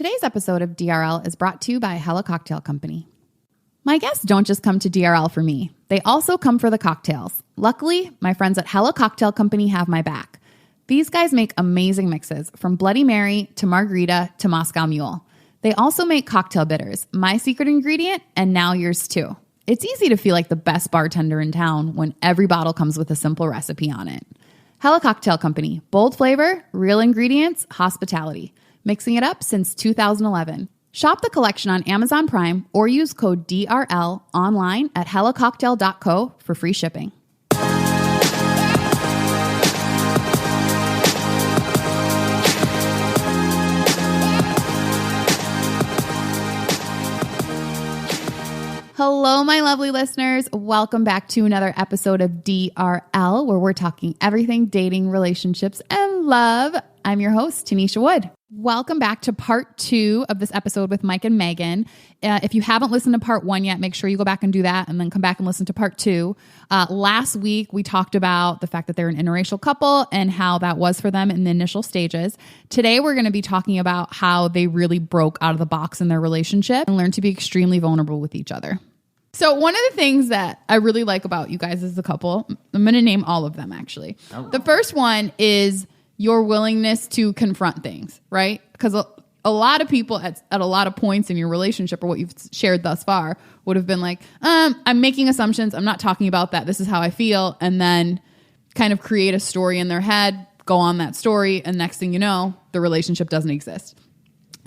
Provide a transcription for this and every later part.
Today's episode of DRL is brought to you by Hella Cocktail Company. My guests don't just come to DRL for me. They also come for the cocktails. Luckily, my friends at Hella Cocktail Company have my back. These guys make amazing mixes, from Bloody Mary to Margarita to Moscow Mule. They also make cocktail bitters, my secret ingredient, and now yours too. It's easy to feel like the best bartender in town when every bottle comes with a simple recipe on it. Hella Cocktail Company, bold flavor, real ingredients, hospitality. Mixing it up since 2011. Shop the collection on Amazon Prime or use code DRL online at hellacocktail.co for free shipping. Hello, my lovely listeners. Welcome back to another episode of DRL, where we're talking everything dating, relationships, and love. I'm your host, Tanisha Wood. Welcome back to part 2 of this episode with Mike and Meghan. If you haven't listened to part 1 yet, make sure you go back and do that and then come back and listen to part 2. Last week, we talked about the fact that they're an interracial couple and how that was for them in the initial stages. Today, we're going to be talking about how they really broke out of the box in their relationship and learned to be extremely vulnerable with each other. So one of the things that I really like about you guys as a couple, I'm going to name all of them actually. Oh. The first one is your willingness to confront things, right? Because a lot of people at a lot of points in your relationship or what you've shared thus far would have been like, I'm making assumptions. I'm not talking about that. This is how I feel. And then kind of create a story in their head, go on that story. And next thing you know, the relationship doesn't exist.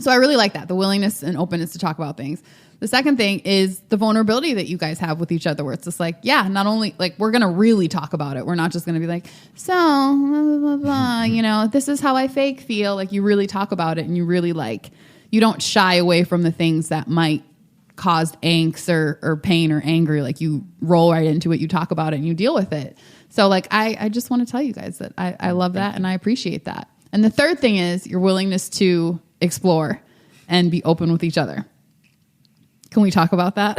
So I really like that, the willingness and openness to talk about things. The second thing is the vulnerability that you guys have with each other, where it's just like, yeah, not only like we're going to really talk about it. We're not just going to be like, so, blah, blah, blah, blah, you know, this is how I fake feel. Like you really talk about it and you really like, you don't shy away from the things that might cause angst or pain or anger. Like you roll right into it, you talk about it and you deal with it. So like, I just want to tell you guys that I love that and I appreciate that. And the third thing is your willingness to explore and be open with each other. Can we talk about that?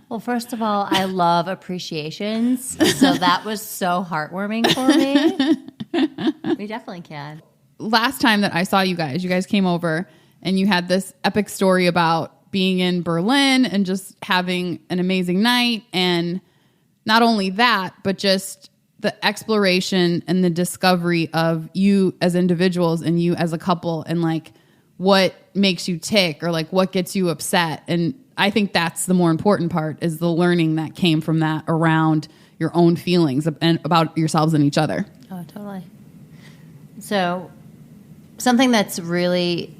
Well, first of all, I love appreciations. So that was so heartwarming for me. We definitely can. Last time that I saw you guys came over and you had this epic story about being in Berlin and just having an amazing night. And not only that, but just the exploration and the discovery of you as individuals and you as a couple and like what makes you tick or like what gets you upset. And I think that's the more important part is the learning that came from that around your own feelings and about yourselves and each other. Oh, totally. So something that's really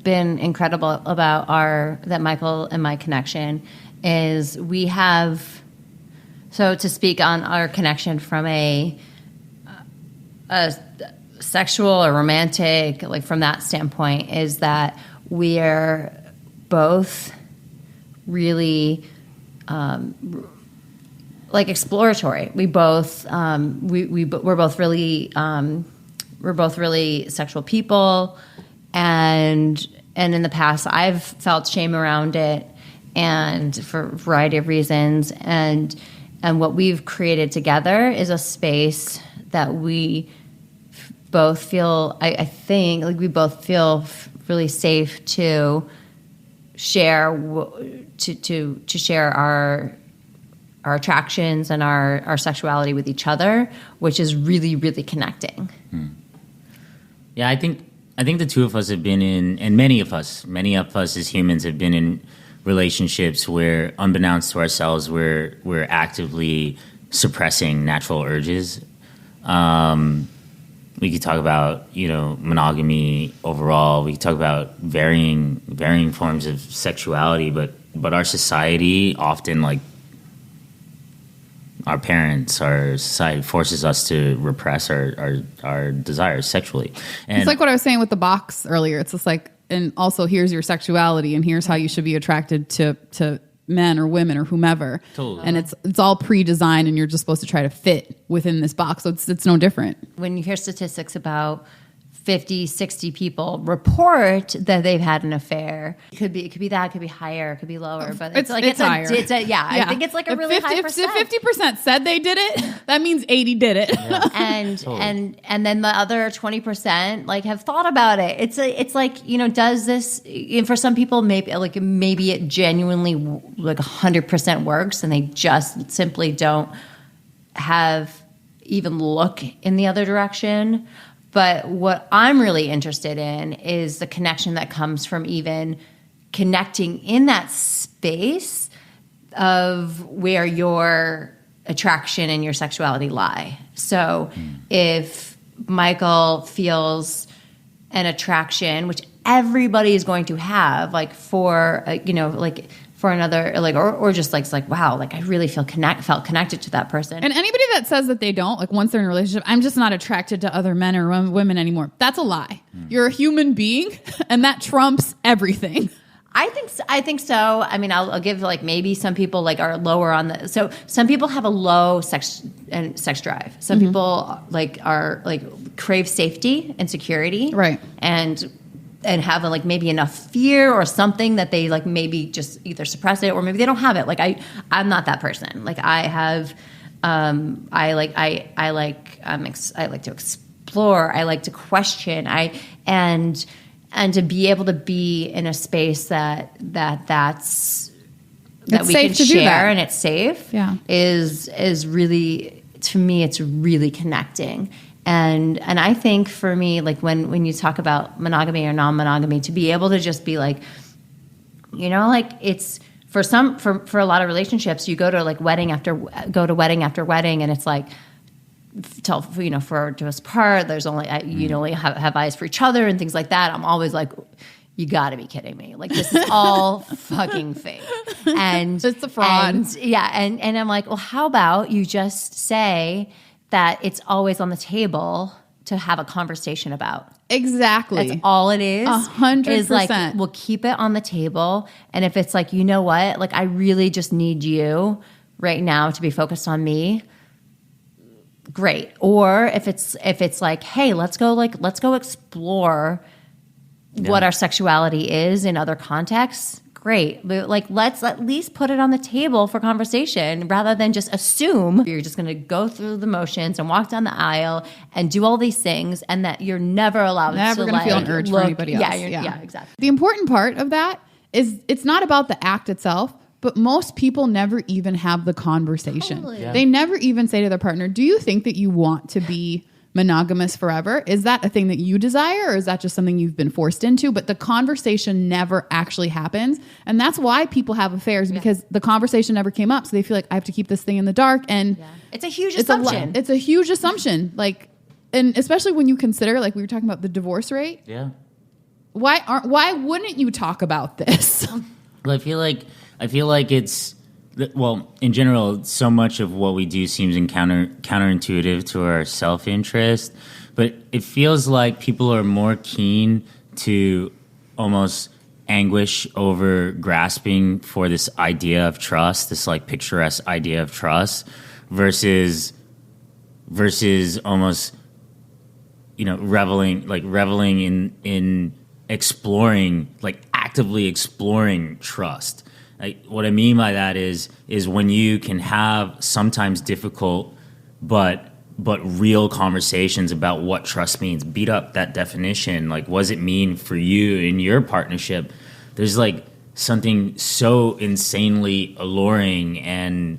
been incredible about that Michael and my connection is we have, so to speak on our connection from a sexual or romantic, like from that standpoint, is that we're both really like exploratory. We both we're both really sexual people, and in the past I've felt shame around it, and for a variety of reasons, and what we've created together is a space that we both feel, I think, like we both feel really safe to share to share our attractions and our sexuality with each other, which is really, really connecting. Yeah, I think the two of us have been in, and many of us as humans have been in relationships where, unbeknownst to ourselves, we're actively suppressing natural urges. We could talk about, monogamy overall. We could talk about varying forms of sexuality, but our society often, like our parents, our society forces us to repress our desires sexually. And it's like what I was saying with the box earlier. It's just like, and also here's your sexuality and here's how you should be attracted to men or women or whomever. Totally. And it's all pre-designed and you're just supposed to try to fit within this box. So it's no different. When you hear statistics about 50, 60 people report that they've had an affair. It could be that, it could be higher, it could be lower, but it's higher. I think it's like a really high percent. If 50% said they did it, that means 80 did it. Yeah. and then the other 20% like have thought about it. It's like, you know, does this, for some people maybe it genuinely like 100% works and they just simply don't have even look in the other direction. But what I'm really interested in is the connection that comes from even connecting in that space of where your attraction and your sexuality lie. So if Michael feels an attraction, which everybody is going to have, like for, for another, like, or just like, wow, like I really felt connected to that person. And anybody that says that they don't, like once they're in a relationship, I'm just not attracted to other men or women anymore. That's a lie. You're a human being and that trumps everything. I think so. I mean, I'll give like maybe some people like are lower on the. So some people have a low sex drive. Some people like are like crave safety and security, right? And have like maybe enough fear or something that they like maybe just either suppress it or maybe they don't have it. Like I'm not that person. Like I have, I like to explore. I like to question. And to be able to be in a space that we can share and it's safe, is really, to me, it's really connecting. And I think for me, like when you talk about monogamy or non-monogamy, to be able to just be like, you know, like it's for a lot of relationships, you go to wedding after wedding, and it's like, for to us part, there's only you only have eyes for each other and things like that. I'm always like, you got to be kidding me! Like this is all fucking fake, and it's a fraud. And I'm like, well, how about you just say that it's always on the table to have a conversation about? Exactly. That's all it is. 100%. Is like, we'll keep it on the table, and if it's like, you know what, like I really just need you right now to be focused on me. Great. Or if it's like, hey, let's go explore what our sexuality is in other contexts. Great. But like, let's at least put it on the table for conversation rather than just assume you're just going to go through the motions and walk down the aisle and do all these things and that you're never allowed never to going to feel an urge for anybody else. Yeah, exactly. The important part of that is it's not about the act itself. But most people never even have the conversation. Totally. Yeah. They never even say to their partner, do you think that you want to be monogamous forever? Is that a thing that you desire, or is that just something you've been forced into? But the conversation never actually happens. And that's why people have affairs, because the conversation never came up. So they feel like I have to keep this thing in the dark. And it's a huge assumption. It's a huge assumption. Like, and especially when you consider, like we were talking about the divorce rate. Yeah. Why wouldn't you talk about this? Well, I feel like it's, well, in general, so much of what we do seems counterintuitive to our self-interest, but it feels like people are more keen to almost anguish over grasping for this idea of trust, this like picturesque idea of trust, versus almost, you know, reveling in exploring, like actively exploring trust. Like, what I mean by that is when you can have sometimes difficult but real conversations about what trust means. Beat up that definition. Like, what does it mean for you in your partnership? There's like something so insanely alluring and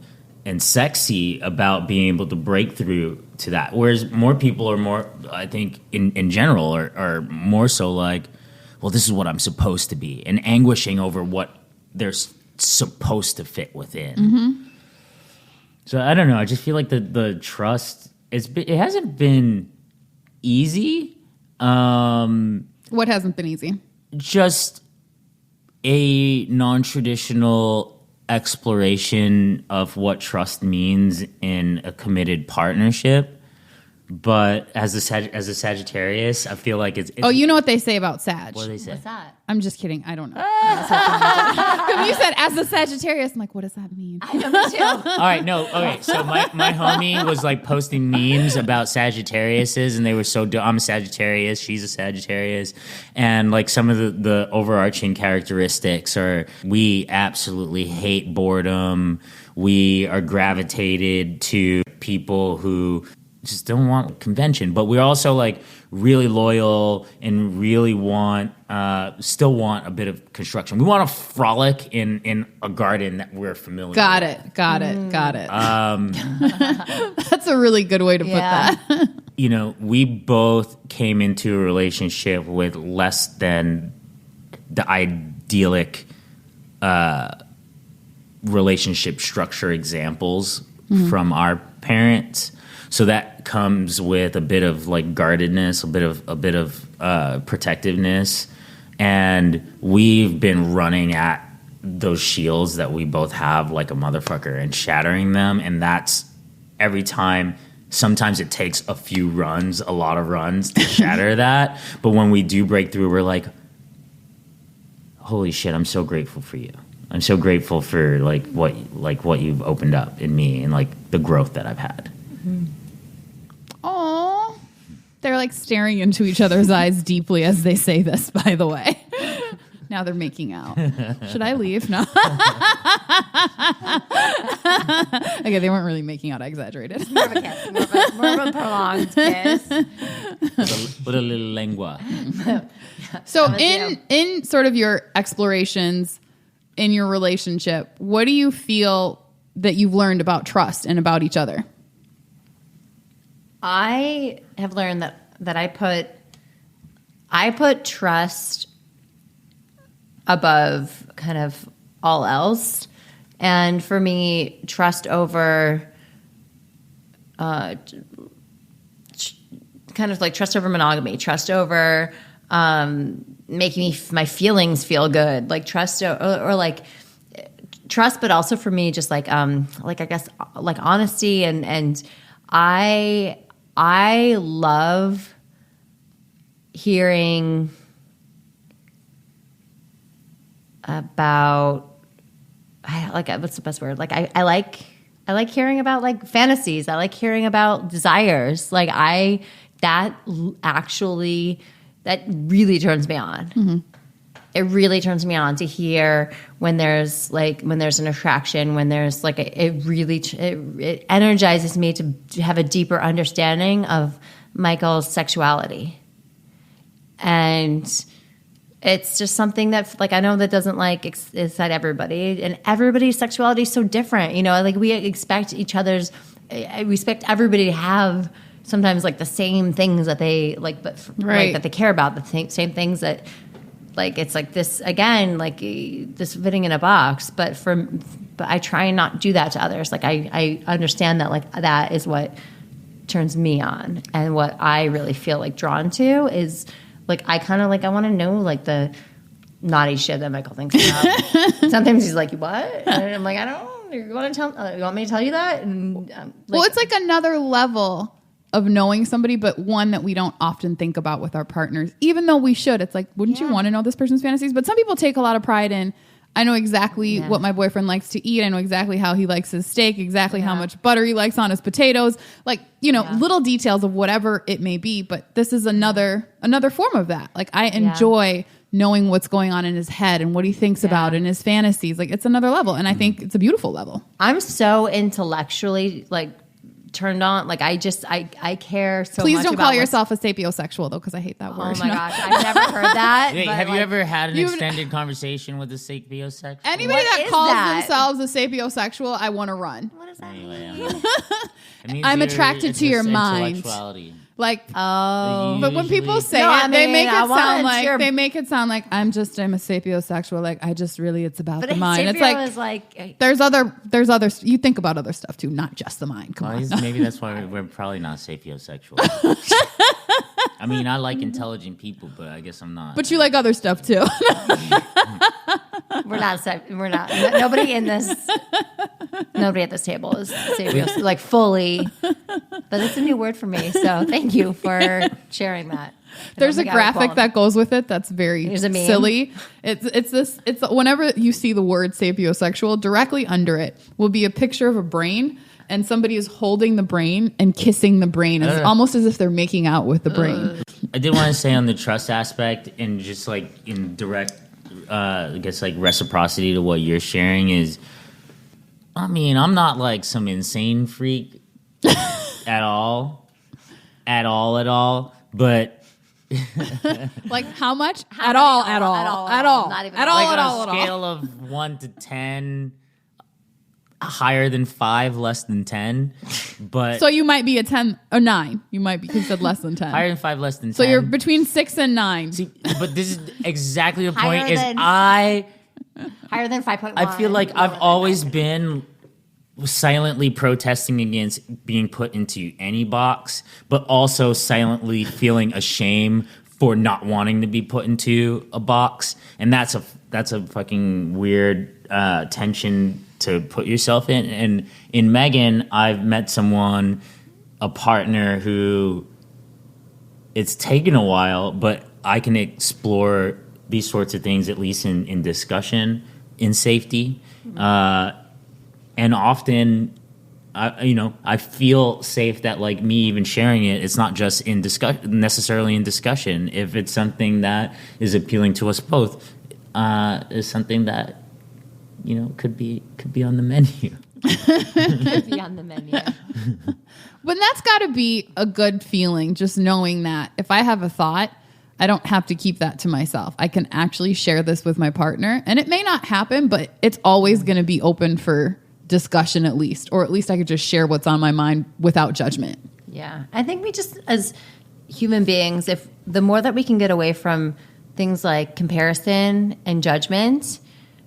sexy about being able to break through to that. Whereas more people are more, I think, in general, are more so like, well, this is what I'm supposed to be, and anguishing over what they're supposed to fit within. Mm-hmm. So I don't know. I just feel like the trust, it hasn't been easy. What hasn't been easy? Just a non-traditional exploration of what trust means in a committed partnership. But as a Sagittarius, I feel like it's oh, you know what they say about Sag? what do they say? What's that? I'm just kidding. I don't know. You said as a Sagittarius. I'm like, what does that mean? I know, me too. All right, no, okay. So my homie was like posting memes about Sagittariuses, and they were so I'm a Sagittarius, she's a Sagittarius, and like some of the overarching characteristics are we absolutely hate boredom. We are gravitated to people who just don't want convention, but we're also like really loyal and really still want a bit of construction. We want to frolic in a garden that we're familiar with. Got it. That's a really good way to put that. You know, we both came into a relationship with less than the idyllic relationship structure examples from our parents. So that comes with a bit of like guardedness, a bit of protectiveness, and we've been running at those shields that we both have like a motherfucker and shattering them, and that's every time. Sometimes it takes a lot of runs to shatter that, but when we do break through, we're like, holy shit, I'm so grateful for you. I'm so grateful for what you've opened up in me and like the growth that I've had. Aw. They're like staring into each other's eyes deeply as they say this, by the way. Now they're making out. Should I leave? No. Okay, they weren't really making out. I exaggerated. More of a kiss. More of a prolonged kiss. With a little lengua. So in sort of your explorations in your relationship, what do you feel that you've learned about trust and about each other? I have learned that I put trust above kind of all else, and for me, trust over kind of like trust over monogamy, trust over making my feelings feel good, like trust or like trust, but also for me, just like I guess like honesty and I love hearing about what's the best word? Like I like hearing about like fantasies. I like hearing about desires. Like that really turns me on. Mm-hmm. It really turns me on to hear when there's an attraction, when there's like it energizes me to have a deeper understanding of Michael's sexuality. And it's just something that like I know that doesn't like excite everybody, and everybody's sexuality is so different. You know, like we expect everybody to have sometimes like the same things that they like, but like, that they care about, the same things that. Like it's like this again, like this fitting in a box, but I try and not do that to others. Like I understand that like that is what turns me on, and what I really feel like drawn to is like I kind of like I want to know like the naughty shit that Michael thinks about. Sometimes he's like, "What?" And I'm like, "I don't. You want me to tell you that?" And well, it's like another level of knowing somebody, but one that we don't often think about with our partners, even though we should. It's like, wouldn't you want to know this person's fantasies? But some people take a lot of pride in, I know exactly what my boyfriend likes to eat. I know exactly how he likes his steak, exactly how much butter he likes on his potatoes. Like, you know, little details of whatever it may be. But this is another form of that. Like I enjoy knowing what's going on in his head and what he thinks about and his fantasies. Like it's another level. And I think it's a beautiful level. I'm so intellectually like turned on, like I care so much. Please don't call yourself a sapiosexual though, because I hate that word. Oh my gosh, I've never heard that. Wait, have you ever had an extended conversation with a sapiosexual? Anybody that calls themselves a sapiosexual, I want to run. What does that mean? I'm attracted to your mind. Like, but when people say they make it sound like I'm a sapiosexual. Like it's about the mind. It's like there's other. You think about other stuff too, not just the mind. Come on. Maybe that's why we're probably not sapiosexual. I mean, I like intelligent people, but I guess I'm not. But you like other stuff too. We're not. Nobody at this table is sapios, like fully but it's a new word for me. So thank you for sharing that. There's a graphic that goes with it that's very silly. It's whenever you see the word sapiosexual, directly under it will be a picture of a brain, and somebody is holding the brain and kissing the brain, almost as if they're making out with the brain. I did want to say on the trust aspect, and just like in direct, I guess like reciprocity to what you're sharing is, I mean, I'm not like some insane freak at all, but. Like how much? At all. Not even at all. On a scale of 1 to 10, higher than 5, less than 10. But so you might be a 10 or 9. You might be considered less than 10. Higher than 5, less than 10. So you're between 6 and 9. See, but this is exactly the Higher point. than- Higher than 5.1. I feel like I've always been silently protesting against being put into any box, but also silently feeling ashamed for not wanting to be put into a box. And that's a fucking weird tension to put yourself in. And in Meghan, I've met someone, a partner who it's taken a while, but I can explore these sorts of things, at least in discussion, in safety. And often, I feel safe that like me even sharing it, it's not just necessarily in discussion. If it's something that is appealing to us both, is something that could be on the menu. Could be on the menu. But that's got to be a good feeling, just knowing that if I have a thought, I don't have to keep that to myself. I can actually share this with my partner, and it may not happen, but it's always going to be open for discussion at least, or at least I could just share what's on my mind without judgment. Yeah. I think we just, as human beings, if the more that we can get away from things like comparison and judgment,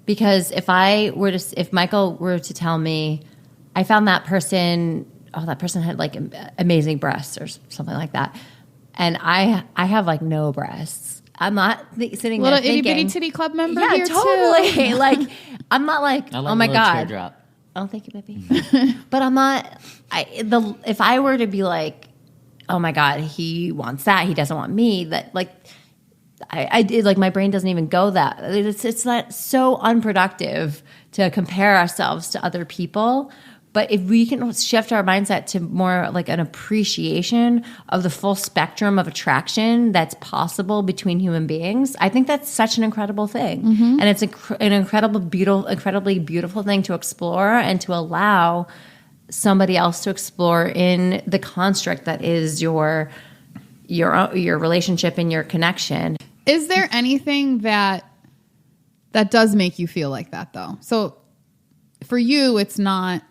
because if Michael were to tell me, I found that person had like amazing breasts or something like that, and I have like no breasts. I'm not sitting there thinking, little itty bitty titty club member. Yeah, here totally. Too. Like I'm not like, oh my god, teardrop. Oh, thank you, baby. But I'm not. If I were to be like, oh my god, he wants that, he doesn't want me. That like, I did like my brain doesn't even go that. It's not so unproductive to compare ourselves to other people. But if we can shift our mindset to more like an appreciation of the full spectrum of attraction that's possible between human beings, I think that's such an incredible thing. Mm-hmm. And it's an incredibly beautiful thing to explore and to allow somebody else to explore in the construct that is your relationship and your connection. Is there anything that does make you feel like that, though? So for you, it's not,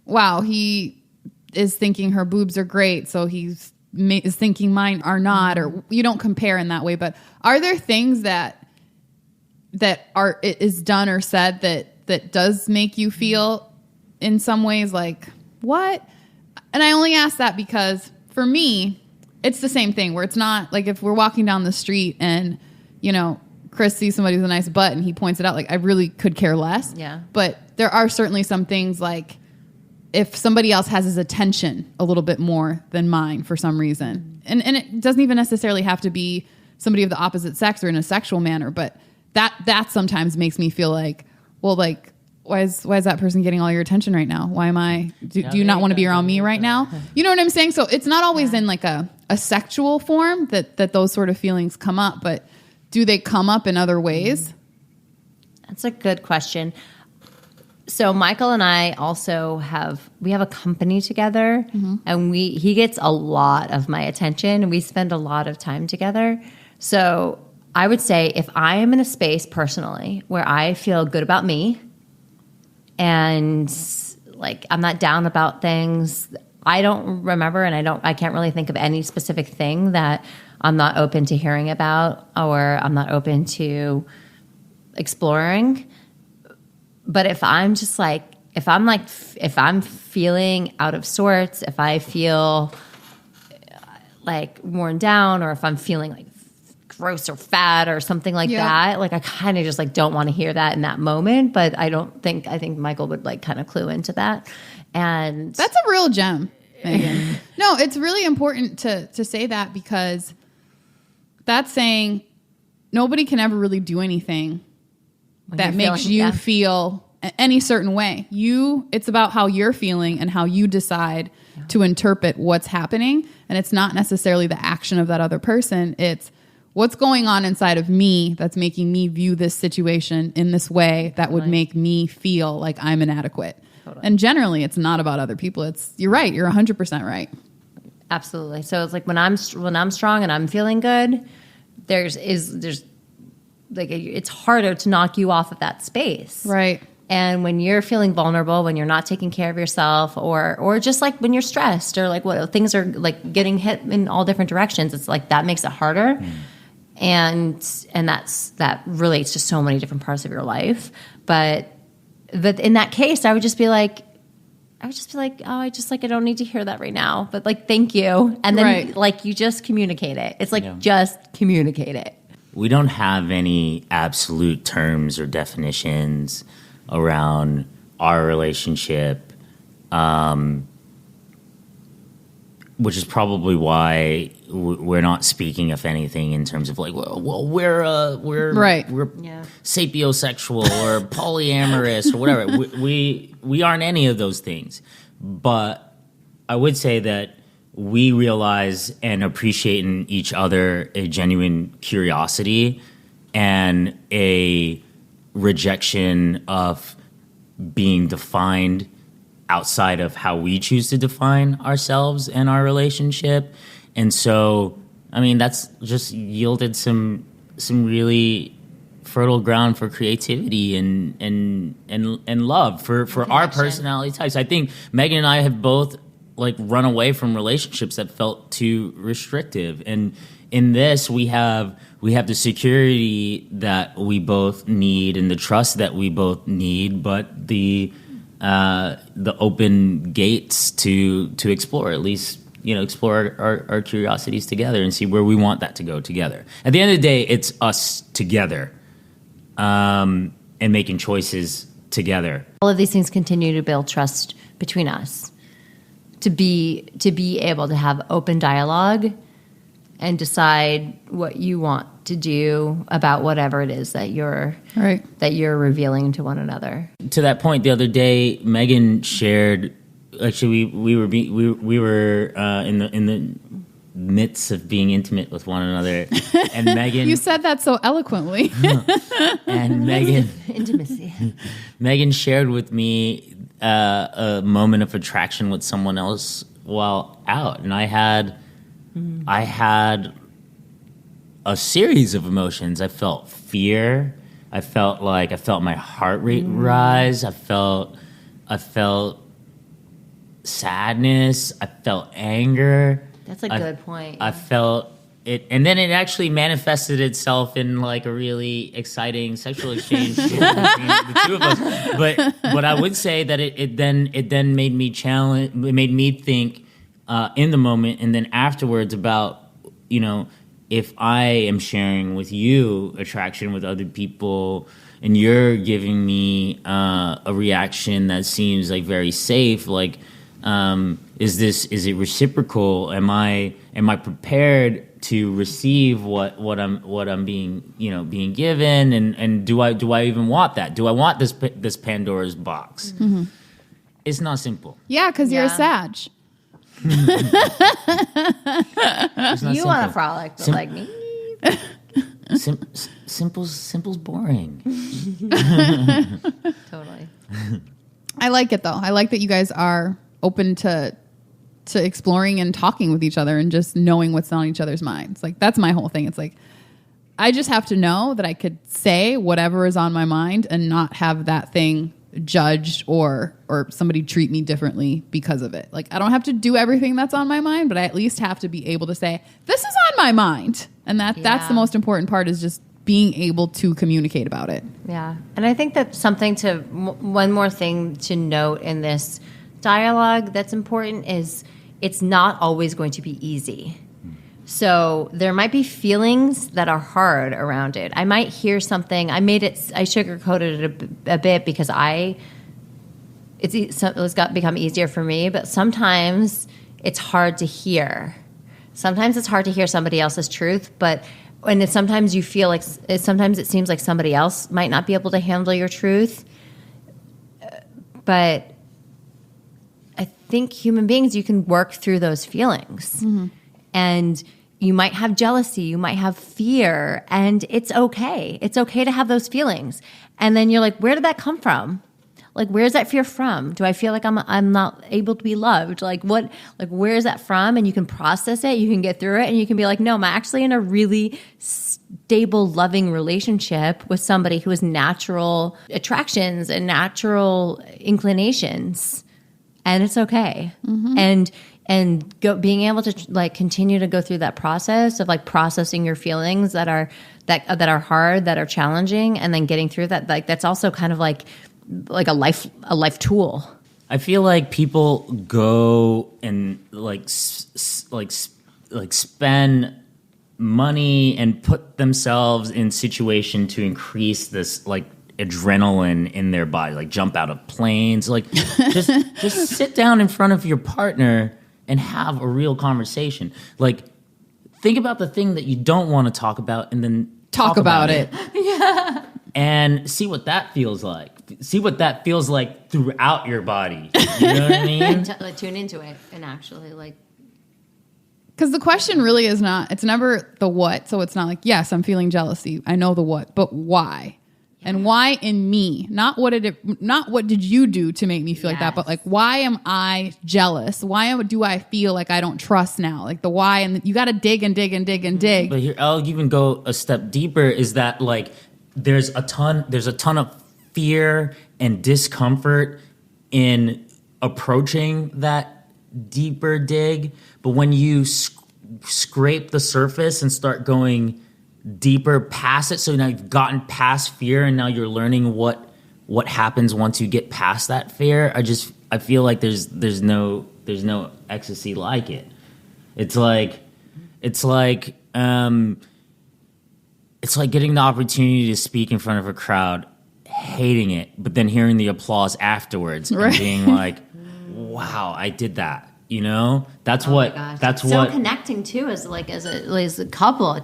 wow, he is thinking her boobs are great, so he's is thinking mine are not, or you don't compare in that way. But are there things that is done or said that does make you feel in some ways like, what? And I only ask that because for me, it's the same thing where it's not like if we're walking down the street and, Chris sees somebody with a nice butt and he points it out, like I really could care less. Yeah. But there are certainly some things like, if somebody else has his attention a little bit more than mine for some reason. And it doesn't even necessarily have to be somebody of the opposite sex or in a sexual manner, but that sometimes makes me feel like, well, like, why is that person getting all your attention right now? Why am I, do you not want to be around me right now? You know what I'm saying? So it's not always in like a sexual form that those sort of feelings come up, but do they come up in other ways? That's a good question. So Michael and I also have a company together, mm-hmm. and he gets a lot of my attention and we spend a lot of time together. So I would say if I am in a space personally where I feel good about me and like I'm not down about things, I don't remember and I can't really think of any specific thing that I'm not open to hearing about or I'm not open to exploring. But if I'm just like, if I'm feeling out of sorts, if I feel like worn down, or if I'm feeling like gross or fat or something like that, like I kind of just like don't want to hear that in that moment. But I think Michael would like kind of clue into that. And that's a real gem. Megan. No, it's really important to say that, because that's saying nobody can ever really do anything that makes you feel any certain way. It's about how you're feeling and how you decide to interpret what's happening. And it's not necessarily the action of that other person. It's what's going on inside of me that's making me view this situation in this way that would make me feel like I'm inadequate. Totally. And generally, it's not about other people. You're right. You're 100% right. Absolutely. So it's like when I'm strong and I'm feeling good, there's like it's harder to knock you off of that space. Right. And when you're feeling vulnerable, when you're not taking care of yourself, or just like when you're stressed, or like what things are like getting hit in all different directions, it's like that makes it harder. And that relates to so many different parts of your life. But in that case, I would just be like, oh, I don't need to hear that right now. But like, thank you. And then like you just communicate it. It's like, just communicate it. We don't have any absolute terms or definitions around our relationship, which is probably why we're not speaking, if anything, in terms of like, well, we're sapiosexual or polyamorous or whatever. We aren't any of those things. But I would say that we realize and appreciate in each other a genuine curiosity and a rejection of being defined outside of how we choose to define ourselves and our relationship. And so, I mean, that's just yielded some really fertile ground for creativity and love for our personality types. I think Megan and I have both like run away from relationships that felt too restrictive. And in this, we have the security that we both need and the trust that we both need, but the open gates to explore, at least, explore our curiosities together and see where we want that to go together. At the end of the day, it's us together, and making choices together. All of these things continue to build trust between us, to be able to have open dialogue and decide what you want to do about whatever it is that you're revealing to one another. To that point, the other day, Megan shared. Actually, we were in the midst of being intimate with one another, and Megan. You said that so eloquently. And Megan, intimacy. Megan shared with me a moment of attraction with someone else while out, and I had a series of emotions. I felt fear. I felt my heart rate rise. I felt sadness. I felt anger. That's a good point. I felt it, and then it actually manifested itself in like a really exciting sexual exchange between the two of us. But I would say that it then made me challenge. It made me think in the moment, and then afterwards about if I am sharing with you attraction with other people, and you're giving me a reaction that seems like very safe, like. Is it reciprocal? Am I prepared to receive what I'm being given? And do I even want that? Do I want this Pandora's box? Mm-hmm. It's not simple. Yeah, because you're a Sag. You want a frolic, but like me. Simple's boring. Totally. I like it though. I like that you guys are open to exploring and talking with each other and just knowing what's on each other's minds. Like, that's my whole thing. It's like, I just have to know that I could say whatever is on my mind and not have that thing judged or somebody treat me differently because of it. Like, I don't have to do everything that's on my mind, but I at least have to be able to say, this is on my mind. And that's the most important part, is just being able to communicate about it. Yeah. And I think that one more thing to note in this dialogue that's important is it's not always going to be easy. So there might be feelings that are hard around it. I might hear something. I sugarcoated it a bit because it's become easier for me. But sometimes it's hard to hear. Sometimes it's hard to hear somebody else's truth, and sometimes you feel like, sometimes it seems like somebody else might not be able to handle your truth. But I think human beings, you can work through those feelings. And you might have jealousy, you might have fear, and it's okay. It's okay to have those feelings. And then you're like, where did that come from? Like, where's that fear from? Do I feel like I'm not able to be loved? Like, where is that from? And you can process it, you can get through it, and you can be like, no, I'm actually in a really stable, loving relationship with somebody who has natural attractions and natural inclinations. And it's okay. Being able to like continue to go through that process of like processing your feelings that are hard, that are challenging, and then getting through that, like that's also kind of like a life tool. I feel like people go and spend money and put themselves in situation to increase this like adrenaline in their body, like jump out of planes, like just sit down in front of your partner and have a real conversation. Like, think about the thing that you don't want to talk about and then talk about it. Yeah. And see what that feels like. See what that feels like throughout your body. You know what I mean? Tune into it and actually like. Because the question really is not, it's never the what. So it's not like, yes, I'm feeling jealousy. I know the what, but why? Yeah. And why in me? Not what did you do to make me feel like that, but like, why am I jealous? Why do I feel like I don't trust now? Like the why, and you got to dig and dig and dig and dig. But here, I'll even go a step deeper, is that like, there's a ton of fear and discomfort in approaching that deeper dig. But when you scrape the surface and start going deeper past it, so now you've gotten past fear and now you're learning what happens once you get past that fear. I feel like there's no ecstasy like it. It's like getting the opportunity to speak in front of a crowd, hating it, but then hearing the applause afterwards and being like, wow, I did that. You know, that's what connecting too as a couple.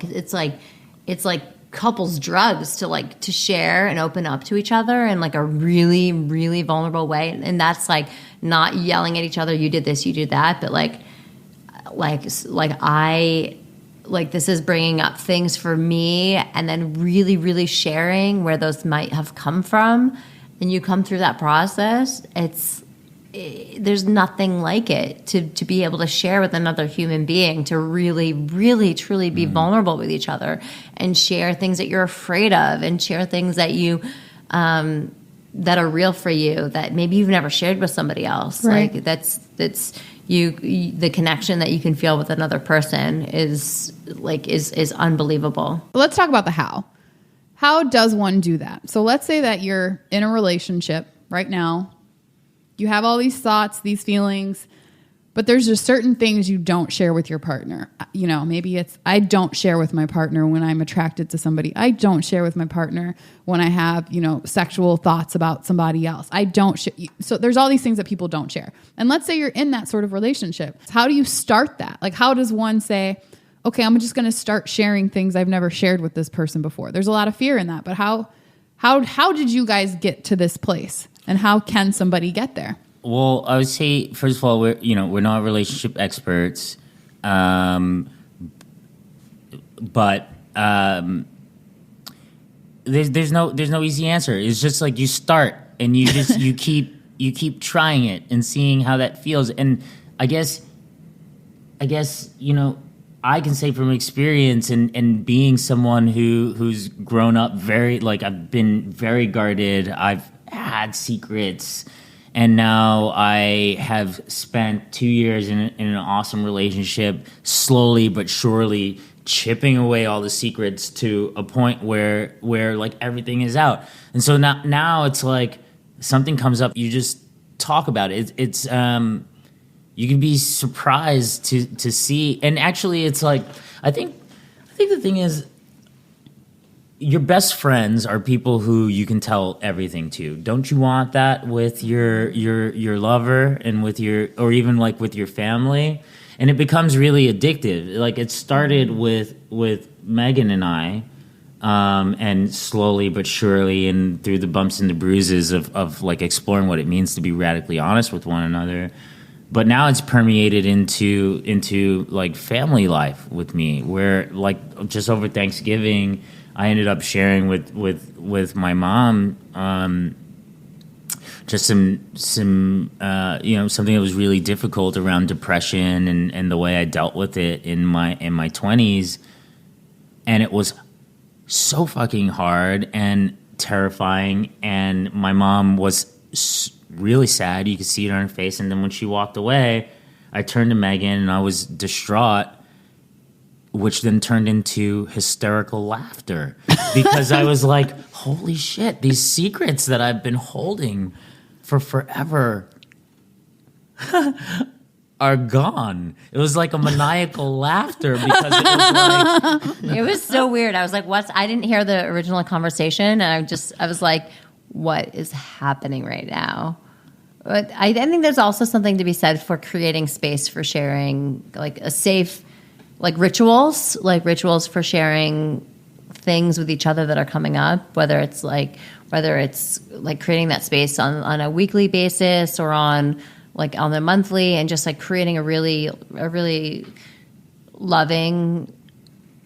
It's like couples drugs to share and open up to each other in like a really, really vulnerable way. And that's like not yelling at each other. You did this, you did that. But this is bringing up things for me, and then really, really sharing where those might have come from. And you come through that process. There's nothing like it to be able to share with another human being, to really, really, truly be vulnerable with each other and share things that you're afraid of, and share things that you that are real for you that maybe you've never shared with somebody else. Right. Like that's you the connection that you can feel with another person is unbelievable. Let's talk about the how. How does one do that? So let's say that you're in a relationship right now. You have all these thoughts, these feelings, but there's just certain things you don't share with your partner. You know, maybe it's, I don't share with my partner when I'm attracted to somebody. I don't share with my partner when I have, sexual thoughts about somebody else. I don't share. So there's all these things that people don't share. And let's say you're in that sort of relationship. How do you start that? Like, how does one say, okay, I'm just going to start sharing things I've never shared with this person before? There's a lot of fear in that, but how did you guys get to this place? And how can somebody get there? Well, I would say, first of all, we're not relationship experts, but there's no easy answer. It's just like you start and you just you keep trying it and seeing how that feels. And I guess I can say from experience and being someone who's grown up very, like, I've been very guarded. I've had secrets, and now I have spent 2 years in an awesome relationship, slowly but surely chipping away all the secrets to a point where like everything is out. And so now it's like something comes up, you just talk about it. It's you can be surprised to see. And actually, it's like, I think the thing is, your best friends are people who you can tell everything to. Don't you want that with your lover and with or even like with your family? And it becomes really addictive. Like it started with Meghan and I, and slowly but surely, and through the bumps and the bruises of like exploring what it means to be radically honest with one another. But now it's permeated into like family life with me, where like just over Thanksgiving, I ended up sharing with my mom just some something that was really difficult around depression and the way I dealt with it in my 20s, and it was so fucking hard and terrifying, and my mom was really sad. You could see it on her face. And then when she walked away, I turned to Meghan and I was distraught, which then turned into hysterical laughter because I was like, holy shit, these secrets that I've been holding for forever are gone. It was like a maniacal laughter because it was like... It was so weird. I was like, what's... I didn't hear the original conversation, and I was like, what is happening right now? But I think there's also something to be said for creating space for sharing, like a safe, like rituals for sharing things with each other that are coming up, whether it's like creating that space on a weekly basis or on the monthly, and just like creating a really loving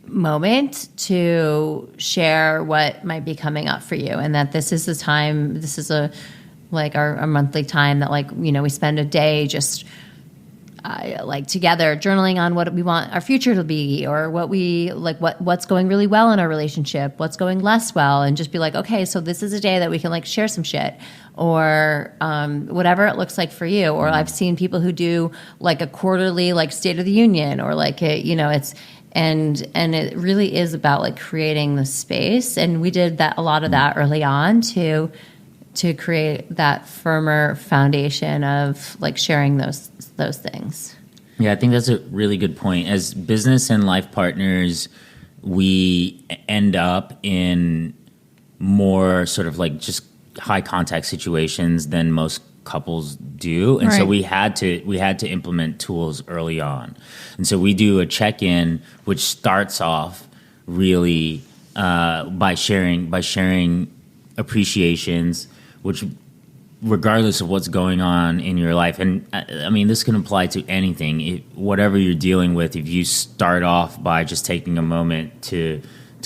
moment to share what might be coming up for you, and that this is the time, this is our monthly time that we spend a day just together journaling on what we want our future to be, or what's going really well in our relationship, what's going less well, and just be like, okay, so this is a day that we can share some shit, or whatever it looks like for you. Or I've seen people who do a quarterly State of the Union, or it's and it really is about creating the space. And we did a lot of that early on to create that firmer foundation of sharing those things. Yeah, I think that's a really good point. As business and life partners, we end up in more sort of just high contact situations than most couples do, and right. So we had to implement tools early on, and so we do a check-in, which starts off really by sharing appreciations, which regardless of what's going on in your life, and I mean this can apply to anything, whatever you're dealing with. If you start off by just taking a moment to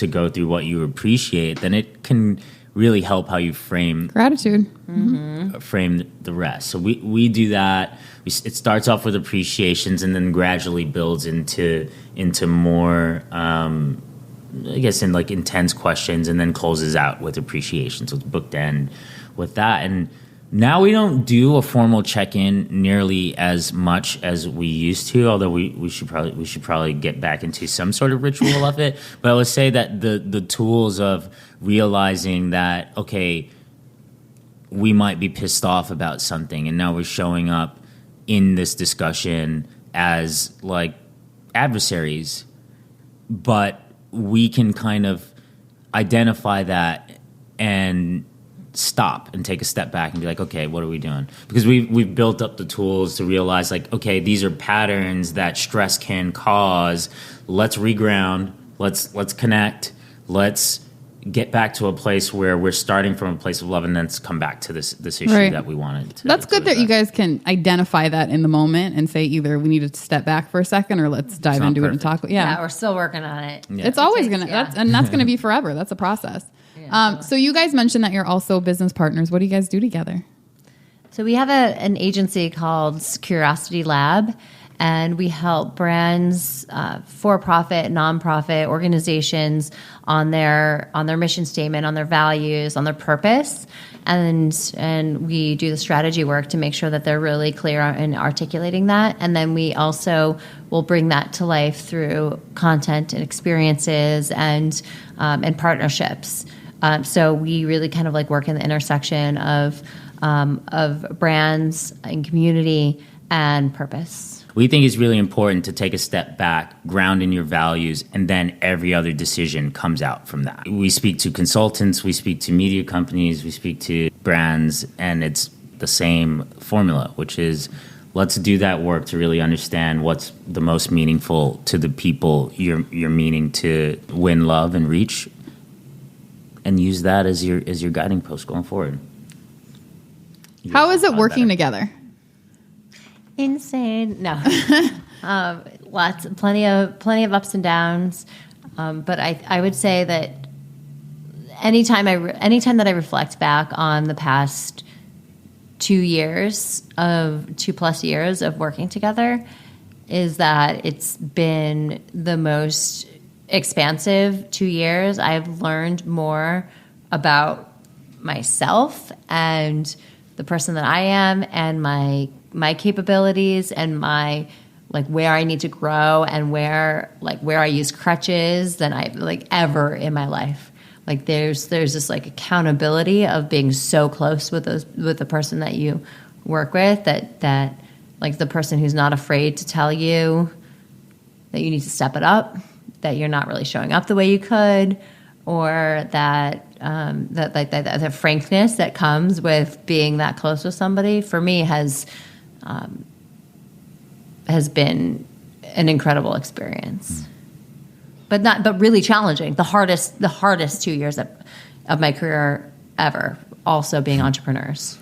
go through what you appreciate, then it can really help how you frame gratitude, frame the rest. So we do that. It starts off with appreciations and then gradually builds into more I guess in intense questions, and then closes out with appreciation. So it's booked end with that. And now we don't do a formal check-in nearly as much as we used to, although we should probably get back into some sort of ritual of it. But I would say that the tools of realizing that, okay, we might be pissed off about something, and now we're showing up in this discussion as adversaries, but we can kind of identify that and stop and take a step back and be like, okay, what are we doing? Because we've built up the tools to realize okay, these are patterns that stress can cause. Let's reground. Let's connect. Let's get back to a place where we're starting from a place of love, and then come back to this issue right. that we wanted to. That's good that you guys can identify that in the moment and say either we need to step back for a second, or let's dive into it and talk. Yeah, we're still working on it. Yeah. It's always gonna that's gonna be forever. That's a process. Yeah, so you guys mentioned that you're also business partners. What do you guys do together? So we have an agency called Curiosity Lab, and we help brands, for-profit, nonprofit organizations on their mission statement, on their values, on their purpose, and we do the strategy work to make sure that they're really clear in articulating that. And then we also will bring that to life through content and experiences and partnerships. So we really kind of work in the intersection of brands and community and purpose. we think it's really important to take a step back, ground in your values, and then every other decision comes out from that. We speak to consultants, we speak to media companies, we speak to brands, and it's the same formula, which is let's do that work to really understand what's the most meaningful to the people you're meaning to win, love, and reach, and use that as your guiding post going forward. How is it working together? Insane. No. Plenty of ups and downs. But I would say that anytime that I reflect back on the past 2+ years of working together, is that it's been the most expansive 2 years. I've learned more about myself and the person that I am, and my capabilities, and my where I need to grow, and where I use crutches than I ever in my life. There's this accountability of being so close with the person that you work with, that the person who's not afraid to tell you that you need to step it up, that you're not really showing up the way you could, or that the frankness that comes with being that close with somebody, for me has been an incredible experience, but really challenging. The hardest 2 years of my career ever. Also, being entrepreneurs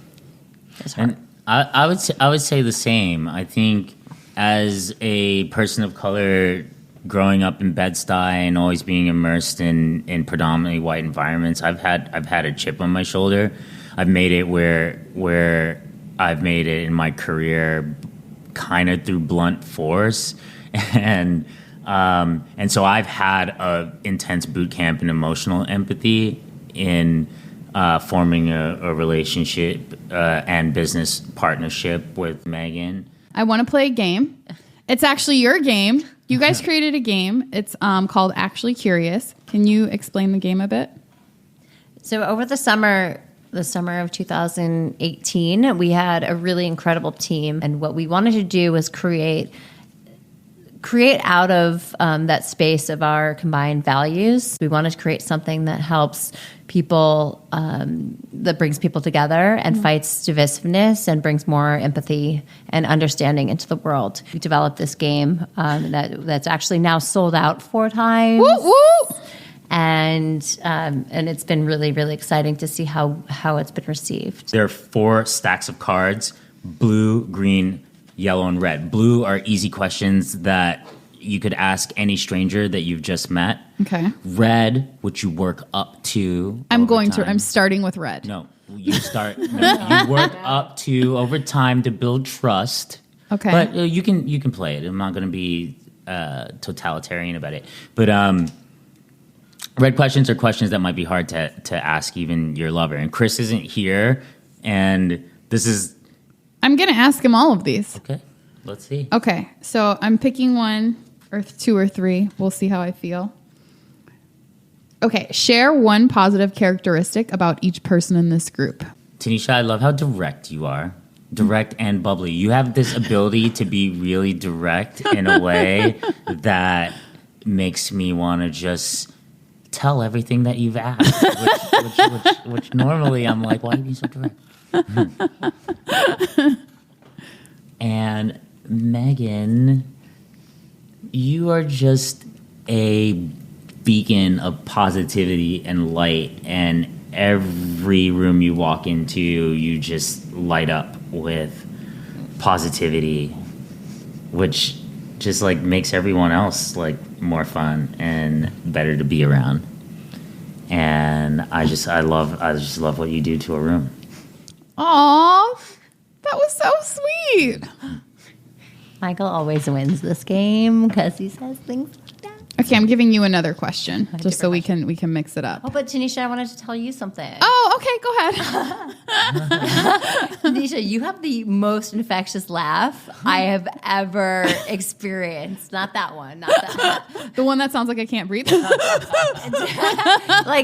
is hard. And I would say the same. I think as a person of color, growing up in Bed-Stuy and always being immersed in predominantly white environments, I've had a chip on my shoulder. I've made it where I've made it in my career kind of through blunt force, and so I've had a intense boot camp in emotional empathy in forming a relationship and business partnership with Meghan. I want to play a game. It's actually your game. You guys created a game. It's called Actually Curious. Can you explain the game a bit? So over the summer of 2018, we had a really incredible team. And what we wanted to do was create out of that space of our combined values. We wanted to create something that helps people, that brings people together and fights divisiveness and brings more empathy and understanding into the world. We developed this game that's actually now sold out 4 times. Woo, woo! And it's been really, really exciting to see how it's been received. There are 4 stacks of cards: blue, green, yellow, and red. Blue are easy questions that you could ask any stranger that you've just met. Okay. Red, which you work up to. I'm starting with red. No, you work up to over time to build trust. Okay. But you can play it. I'm not going to be totalitarian about it. But red questions are questions that might be hard to ask even your lover. And Chris isn't here, and this is... I'm going to ask him all of these. Okay, let's see. Okay, so I'm picking 1 or 2 or 3. We'll see how I feel. Okay, share 1 positive characteristic about each person in this group. Tanisha, I love how direct you are. Direct and bubbly. You have this ability to be really direct in a way that makes me want to just tell everything that you've asked, which normally I'm like, why are you being so direct? And Meghan, you are just a beacon of positivity and light, and every room you walk into, you just light up with positivity, which just makes everyone else more fun and better to be around. And I just love what you do to a room. Aw, that was so sweet. Michael always wins this game because he says things like that. Okay, I'm giving you another question just so we can mix it up. Oh, but Tanisha, I wanted to tell you something. Oh, okay, go ahead. Tanisha, you have the most infectious laugh I have ever experienced. Not that one. Not that one. The one that sounds like I can't breathe. Like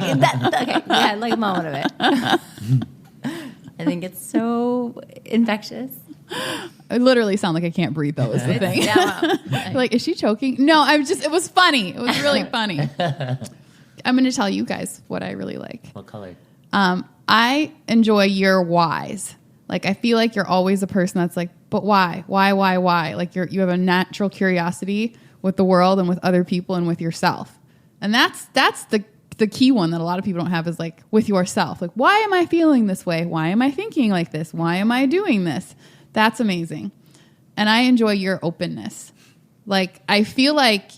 that. Okay, yeah, like a moment of it. I think it's so infectious. I literally sound like I can't breathe though is the thing. Like, is she choking? No, it was funny. It was really funny. I'm going to tell you guys what I really like. What color? I enjoy your whys. Like, I feel like you're always a person that's like, but why? Why? Like you have a natural curiosity with the world and with other people and with yourself. And that's the key one that a lot of people don't have is like with yourself. Like, why am I feeling this way? Why am I thinking like this? Why am I doing this? That's amazing. And I enjoy your openness. Like, I feel like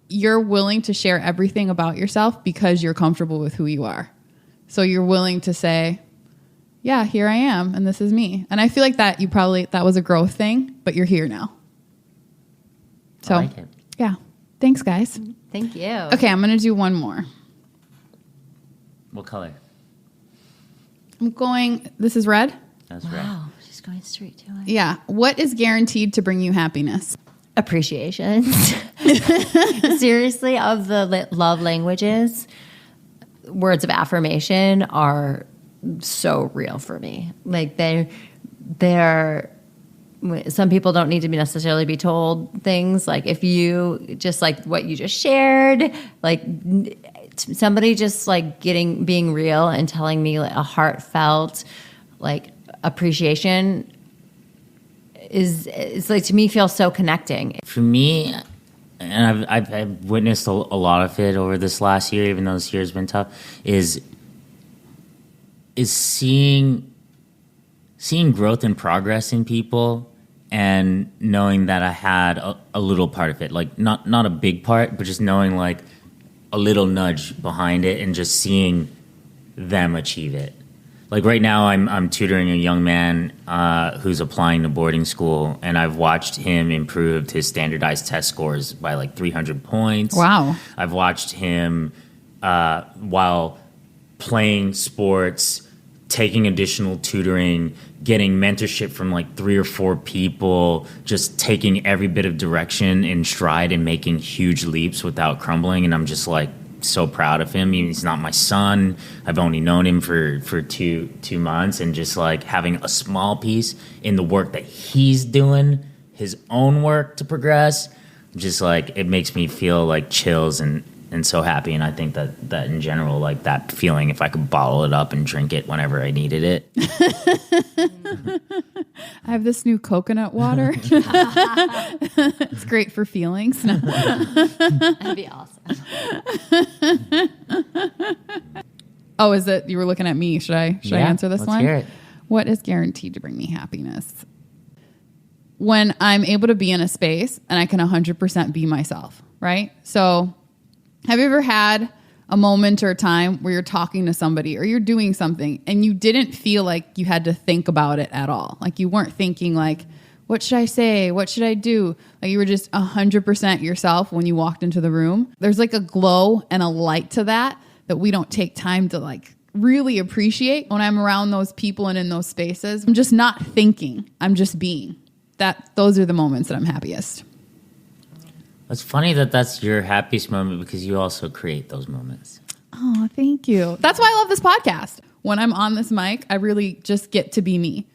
you're willing to share everything about yourself because you're comfortable with who you are. So you're willing to say, yeah, here I am, and this is me. And I feel like that was a growth thing, but you're here now. So, I like it. Yeah. Thanks, guys. Thank you. Okay, I'm going to do one more. What color? This is red? That's right. Wow, she's going straight to it. Yeah. What is guaranteed to bring you happiness? Appreciation. Seriously, of the love languages, words of affirmation are so real for me. Like they're some people don't need to necessarily be told things. Like if you just like what you just shared, like somebody just like being real and telling me like a heartfelt like appreciation is like, to me, feels so connecting. For me, and I've witnessed a lot of it over this last year, even though this year has been tough, is seeing growth and progress in people and knowing that I had a little part of it, like not a big part, but just knowing like a little nudge behind it and just seeing them achieve it. Like right now, I'm tutoring a young man who's applying to boarding school, and I've watched him improve his standardized test scores by like 300 points. Wow. I've watched him while playing sports, taking additional tutoring, getting mentorship from like 3 or 4 people, just taking every bit of direction in stride and making huge leaps without crumbling. And I'm just like so proud of him. He's not my son. I've only known him for two months, and just like having a small piece in the work that he's doing, his own work to progress, just like it makes me feel like chills and so happy. And I think that in general, like that feeling, if I could bottle it up and drink it whenever I needed it. I have this new coconut water. It's great for feelings. No. That'd be awesome. Oh, is it? You were looking at me. Should I answer this let's one? Hear it. What is guaranteed to bring me happiness? When I'm able to be in a space and I can 100% be myself, right? So have you ever had a moment or a time where you're talking to somebody or you're doing something and you didn't feel like you had to think about it at all? Like you weren't thinking like, what should I say? What should I do? Like you were just 100% yourself when you walked into the room. There's like a glow and a light to that we don't take time to like really appreciate. When I'm around those people and in those spaces, I'm just not thinking, I'm just being. Those are the moments that I'm happiest. It's funny that that's your happiest moment because you also create those moments. Oh, thank you. That's why I love this podcast. When I'm on this mic, I really just get to be me.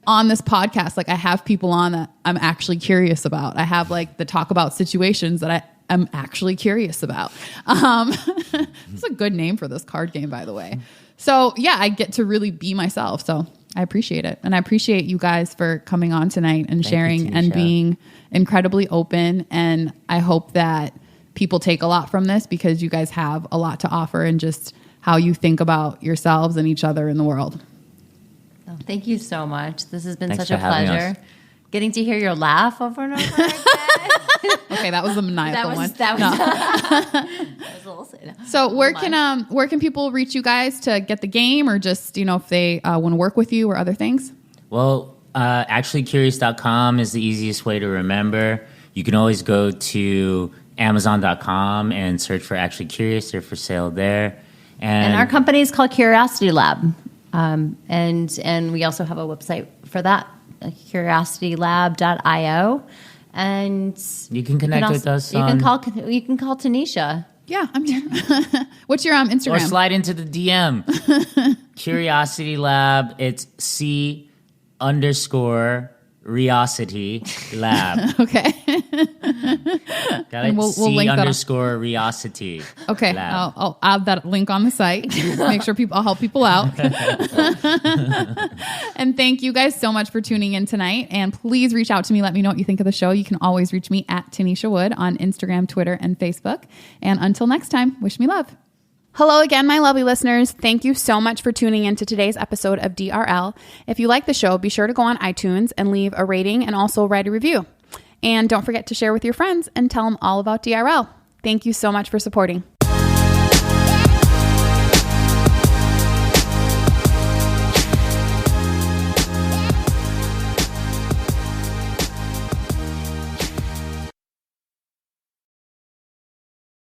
On this podcast, like I have people on that I'm actually curious about. I have like the talk about situations that I'm actually curious about. It's a good name for this card game, by the way. So yeah, I get to really be myself. So I appreciate it. And I appreciate you guys for coming on tonight and sharing and being incredibly open. And I hope that people take a lot from this because you guys have a lot to offer and just how you think about yourselves and each other in the world. Oh, thank you so much. This has been Thanks such a pleasure. Getting to hear your laugh over and over again. Okay, that was the maniacal one. That was a little silly. So where can people reach you guys to get the game, or just if they want to work with you or other things? Well, actuallycurious.com is the easiest way to remember. You can always go to Amazon.com and search for Actually Curious. They're for sale there. And our company is called Curiosity Lab, and we also have a website for that, curiositylab.io. And you can connect with us. You can call Tanisha. Yeah, I'm here. What's your Instagram? Or slide into the DM. Curiosity Lab. It's C_Lab. Reosity Lab. Okay. Got it? We'll C link that on- underscore Reosity. Okay. Lab. I'll add that link on the site. Make sure I'll help people out. And thank you guys so much for tuning in tonight. And please reach out to me. Let me know what you think of the show. You can always reach me at Tanisha Wood on Instagram, Twitter, and Facebook. And until next time, wish me love. Hello again, my lovely listeners. Thank you so much for tuning in to today's episode of DRL. If you like the show, be sure to go on iTunes and leave a rating and also write a review. And don't forget to share with your friends and tell them all about DRL. Thank you so much for supporting.